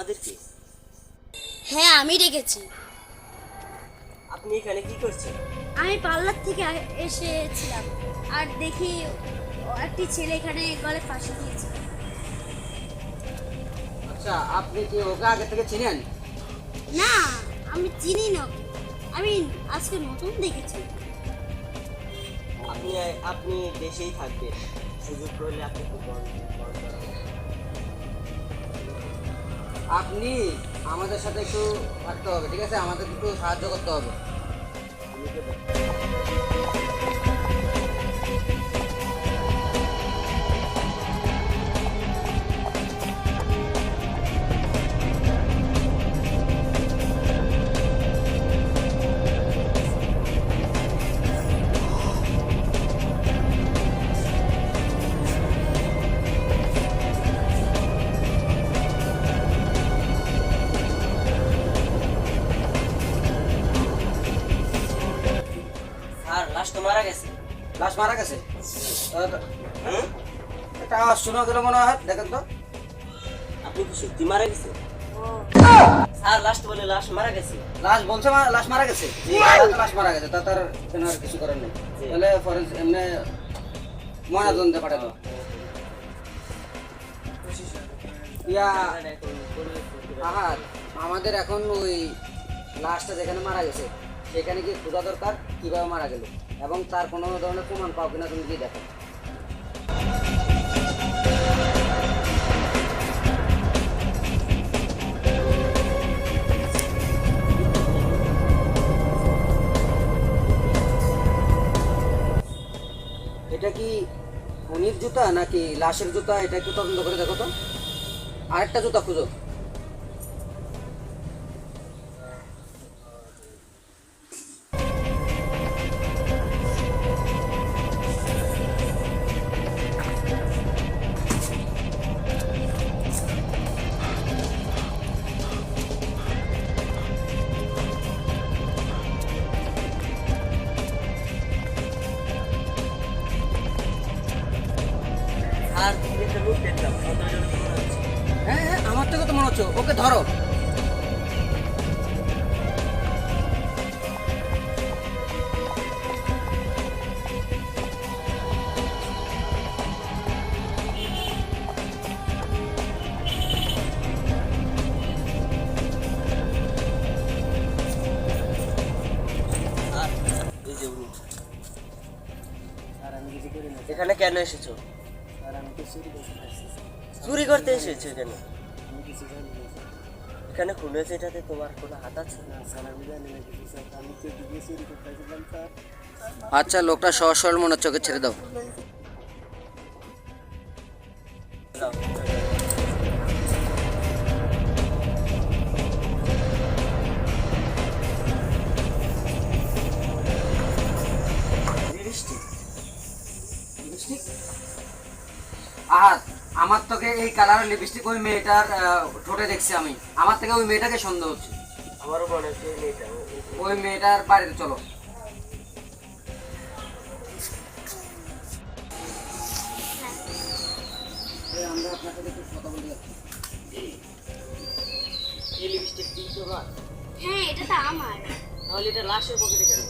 আমাদেরকে? হ্যাঁ আমি ডেকেছি। আপনি এখানে কি করছেন? আমি পার্লার থেকে এসেছিলাম আর দেখি একটি ছেলে এখানে গলে ফাঁসি দিয়েছে। আচ্ছা, আপনি কি ওকে আগে থেকে চিনেন? না আমি চিনি না ওকে। আমি আজকে নতুন দেখেছি। আপনি আপনি দেশেই থাকবেন, সুযোগ পেলে আপনি খুব আপনি আমাদের সাথে একটু থাকতে হবে, ঠিক আছে? আমাদের একটু সাহায্য করতে হবে। স্যার, লাশ তো মারা গেছে। লাশ মারা গেছে? হুম? একটা আওয়াজ শোনা গেল মনে হয়, দেখেন তো। আপনি কি সত্যি মারা গেছে? স্যার, লাশ তো বলে লাশ মারা গেছে। লাশ বলছে লাশ মারা গেছে? লাশ মারা গেছে, তা তার কেন আর কিছু করার নেই। তাহলে ফরেন্সিক এমনি ময়নাতদন্তে পাঠাবো। ইয়া আহার, আমাদের এখন ওই লাশটা যেখানে মারা গেছে সেখানে কি খোঁজা দরকার, কিভাবে মারা গেল এবং তার কোনো ধরনের প্রমাণ পাও কিনা তুমি কি দেখো। এটা কি খুনির জুতা নাকি লাশের জুতা, এটা একটু তদন্ত করে দেখো তো। আরেকটা জুতা খুঁজো। স্যার, তুমি একটা লোক দেখলাম, সন্দেহজনক মনে হচ্ছে। হ্যাঁ হ্যাঁ, আমার থেকে তো মনে হচ্ছে। ওকে ধরো। স্যার, এই যে উনি। এখানে কেন এসেছো? চুরি করতে এসেছো এখানে? এখানে খুন হয়েছে, এটাতে তোমার কোনো হাত আছে? আচ্ছা, লোকটা সহজ সরল মনে হচ্ছে, ওকে ছেড়ে দাও। দাও। আর আমার তোকে এই কালারের লিপস্টিক ওই মেয়েটার ঠোঁটে দেখছি আমি। আমার থেকে ওই মেয়েটাকে সন্দেহ হচ্ছে। আমারও মনে হচ্ছে এই মেয়েটা। ওই মেয়েটার বাড়িতে চলো। আমরা আপনার সাথে একটু কথা বলতে যাচ্ছি। এই লিপস্টিক কি তোমার? হ্যাঁ এটা তো আমার। তাহলে এটা লাশের পকেটে কেন?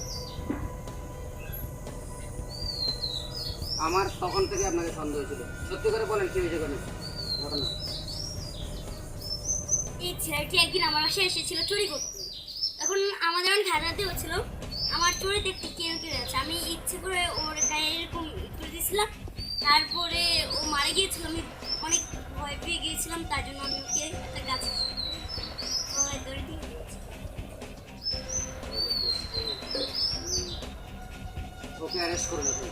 আমার তখন থেকে আপনাকে সন্দেহ ছিল। সত্যি করে বলেন কি হয়েছে কেন ঘটনা? এই ছেলেটি একদিন আমার বাসায় এসেছিল চুরি করতে। তখন আমাদের অনেক হাজারতে হচ্ছিল, আমার চুরিতে একটি কেন কেড়ে আছে। আমি ইচ্ছে করে ওর গায়ে এরকম করে দিয়েছিলাম। তারপরে ও মারা গিয়েছিল, আমি অনেক ভয় পেয়ে গিয়েছিলাম, তার জন্য আমি ওকে একটা গাছ দড়ি দিয়ে দিয়েছি। ওকে অ্যারেস্ট করে দেবো।